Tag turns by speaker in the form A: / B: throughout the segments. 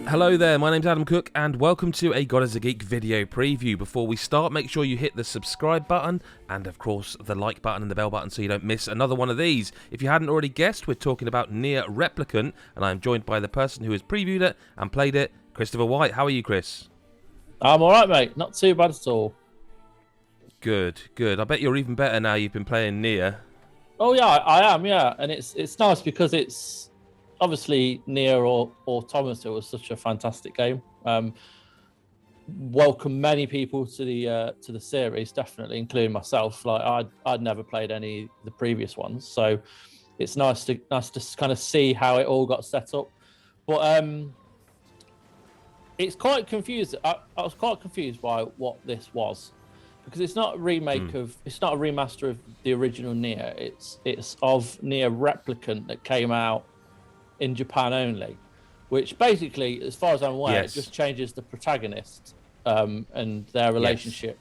A: Hello there, my name's Adam Cook and welcome to a God is a Geek video preview. Before we start, make sure you hit the subscribe button and of course the like button and the bell button so you don't miss another one of these. If you hadn't already guessed, we're talking about Nier Replicant and I'm joined by the person who has previewed it and played it, Christopher White. How are you, Chris?
B: I'm alright, mate. Not too bad at all.
A: Good, good. I bet you're even better now you've been playing Nier.
B: Oh yeah, I am, yeah. And it's nice because it's obviously Nier Automata was such a fantastic game. Welcome many people to the series, definitely, including myself. Like I'd never played any of the previous ones, so it's nice to kind of see how it all got set up. But it's quite confused. I was quite confused by what this was, because it's not a remake it's not a remaster of the original Nier. It's of Nier Replicant that came out in Japan only, which basically, as far as I'm aware, it just changes the protagonist and their relationship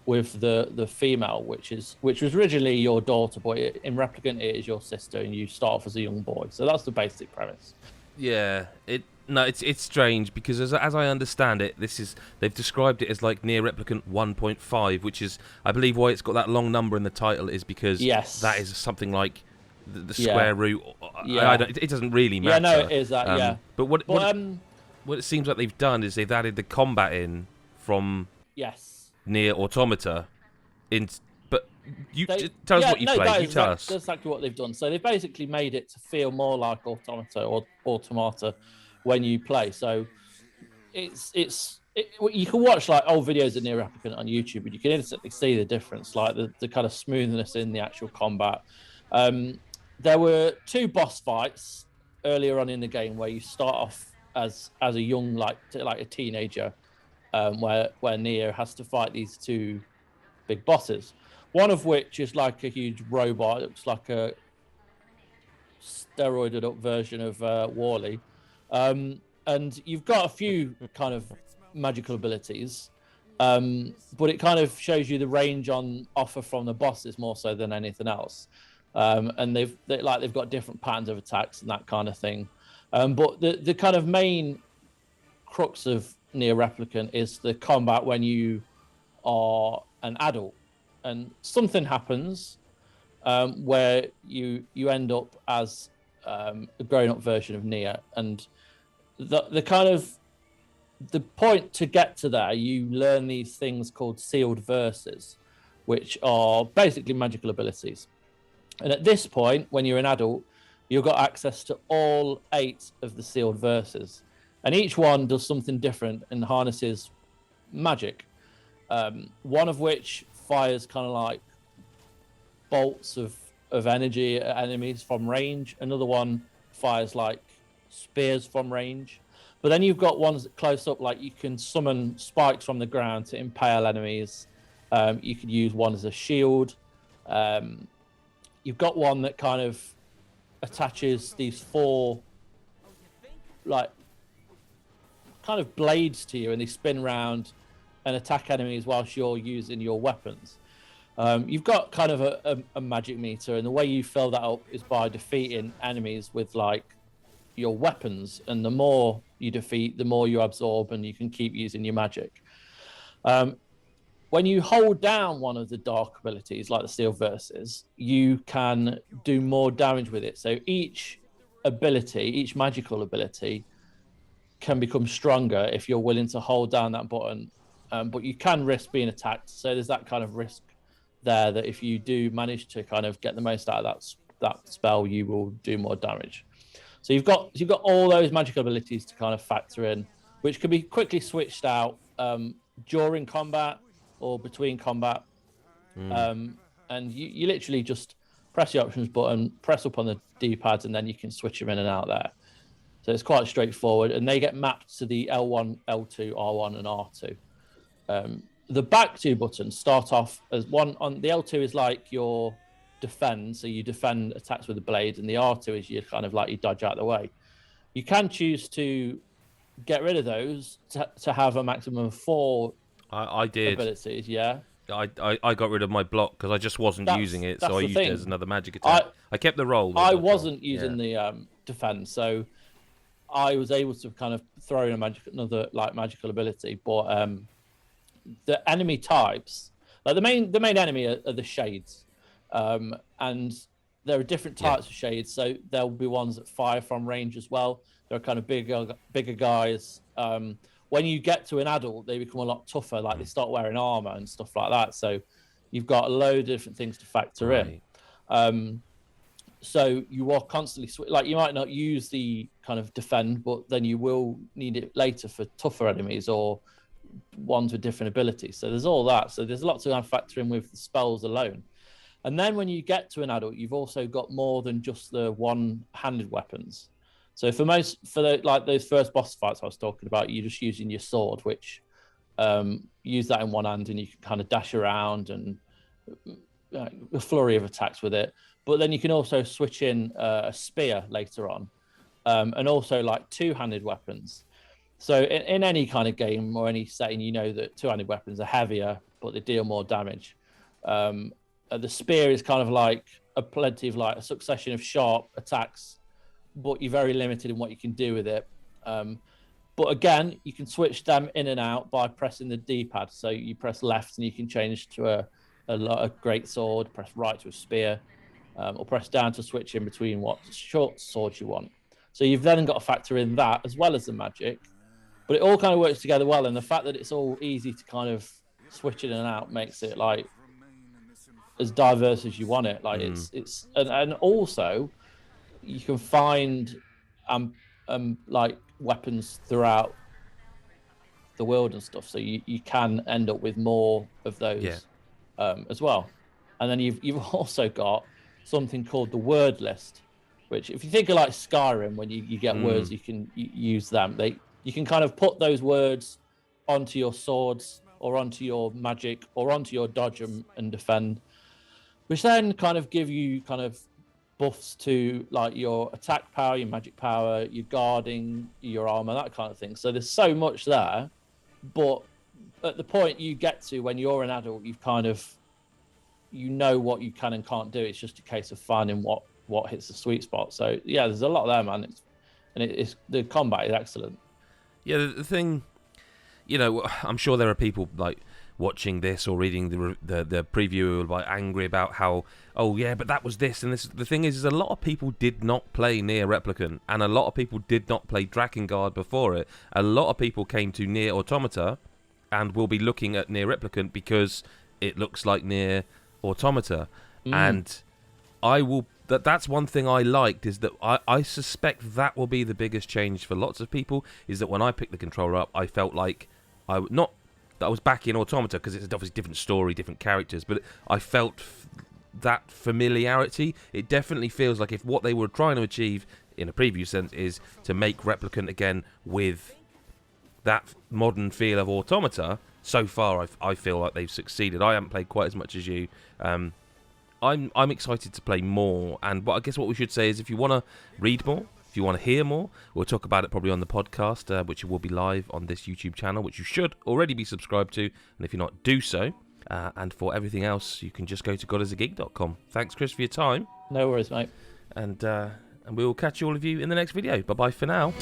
B: with the female, which was originally your daughter, but in Replicant it is your sister, and you start off as a young boy. So that's the basic premise.
A: Yeah, it's strange because as I understand it, they've described it as like Nier Replicant 1.5, which is, I believe, why it's got that long number in the title is because that is something like the square root. Yeah, it doesn't really matter.
B: Yeah, no, it is that. Yeah,
A: but what it seems like they've done is they've added the combat in from Nier Automata. But you tell us what you played. You tell us.
B: That's exactly what they've done. So they've basically made it to feel more like Automata when you play. So you can watch like old videos of Nier Replicant on YouTube, and you can instantly see the difference, like the kind of smoothness in the actual combat. There were two boss fights earlier on in the game where you start off as a young, like a teenager, where Nier has to fight these two big bosses. One of which is like a huge robot. It looks like a steroided up version of Wall-E. And you've got a few kind of magical abilities, but it kind of shows you the range on offer from the bosses more so than anything else. And they've got different patterns of attacks and that kind of thing. But the kind of main crux of Nier Replicant is the combat when you are an adult, and something happens where you end up as a grown-up version of Nier, and the point to get to there, you learn these things called sealed verses, which are basically magical abilities. And at this point, when you're an adult, you've got access to all 8 of the sealed verses. And each one does something different and harnesses magic. One of which fires kind of like bolts of energy at enemies from range. Another one fires like spears from range. But then you've got ones that close up, like you can summon spikes from the ground to impale enemies. You could use one as a shield. You've got one that kind of attaches these 4 like kind of blades to you, and they spin round and attack enemies whilst you're using your weapons. You've got kind of a magic meter, and the way you fill that up is by defeating enemies with like your weapons, and the more you defeat, the more you absorb, and you can keep using your magic. When you hold down one of the dark abilities, like the Steel Verses, you can do more damage with it. So each magical ability, can become stronger if you're willing to hold down that button. But you can risk being attacked. So there's that kind of risk there, that if you do manage to kind of get the most out of that spell, you will do more damage. So you've got all those magical abilities to kind of factor in, which can be quickly switched out during combat or between combat. And you literally just press the options button, press up on the D-pads, and then you can switch them in and out there. So it's quite straightforward, and they get mapped to the L1, L2, R1, and R2. The back 2 buttons start off as one. On the L2 is like your defend, so you defend attacks with the blade, and the R2 is you kind of like you dodge out of the way. You can choose to get rid of those to have a maximum of 4
A: I did.
B: abilities, yeah.
A: I got rid of my block because I just wasn't using it, so I used it as another magic attack. I kept the roll.
B: I wasn't using the defense, so I was able to kind of throw in another like magical ability, but the enemy types, like the main enemy are the shades, and there are different types of shades. So there'll be ones that fire from range as well. They're kind of bigger guys. When you get to an adult, they become a lot tougher. Like they start wearing armor and stuff like that. So you've got a load of different things to factor in. So you are constantly like you might not use the kind of defend, but then you will need it later for tougher enemies or ones with different abilities. So there's all that. So there's lots to factor in with the spells alone. And then when you get to an adult, you've also got more than just the one-handed weapons. So for like those first boss fights I was talking about, you're just using your sword, which use that in one hand, and you can kind of dash around and a flurry of attacks with it. But then you can also switch in a spear later on, and also like two-handed weapons. So in any kind of game or any setting, you know that two-handed weapons are heavier, but they deal more damage. The spear is kind of like a succession of sharp attacks, but you're very limited in what you can do with it. But again, you can switch them in and out by pressing the D-pad. So you press left and you can change to a great sword, press right to a spear, or press down to switch in between what short swords you want. So you've then got to factor in that as well as the magic. But it all kind of works together well, and the fact that it's all easy to kind of switch in and out makes it like as diverse as you want it. Like it's and also you can find like weapons throughout the world and stuff, so you can end up with more of those as well. And then you've also got something called the word list, which if you think of like Skyrim, when you get words, you can use them. You can kind of put those words onto your swords or onto your magic or onto your dodge and defend, which then kind of give you kind of buffs to like your attack power, your magic power, your guarding, your armor, that kind of thing. So there's so much there, but at the point you get to when you're an adult, you've kind of, you know what you can and can't do. It's just a case of finding what hits the sweet spot. So yeah, there's a lot there, man. It's the combat is excellent.
A: Yeah, the thing, you know, I'm sure there are people like watching this or reading the preview who are like angry about how, oh yeah, but that was this and this. The thing is a lot of people did not play Nier Replicant, and a lot of people did not play Drakengard before it. A lot of people came to Nier Automata and will be looking at Nier Replicant because it looks like Nier Automata. And that's one thing I liked, is that I suspect that will be the biggest change for lots of people, is that when I picked the controller up, I felt like I was back in Automata, because it's obviously different story, different characters, but I felt that familiarity. It definitely feels like if what they were trying to achieve in a preview sense is to make Replicant again with that modern feel of Automata, so far I feel like they've succeeded. I haven't played quite as much as you. I'm excited to play more, and I guess what we should say is if you want to read more, if you want to hear more, we'll talk about it probably on the podcast, which will be live on this YouTube channel, which you should already be subscribed to, and if you're not, do so. And for everything else, you can just go to godisageek.com. Thanks, Chris, for your time.
B: No worries, mate.
A: And we will catch all of you in the next video. Bye-bye for now.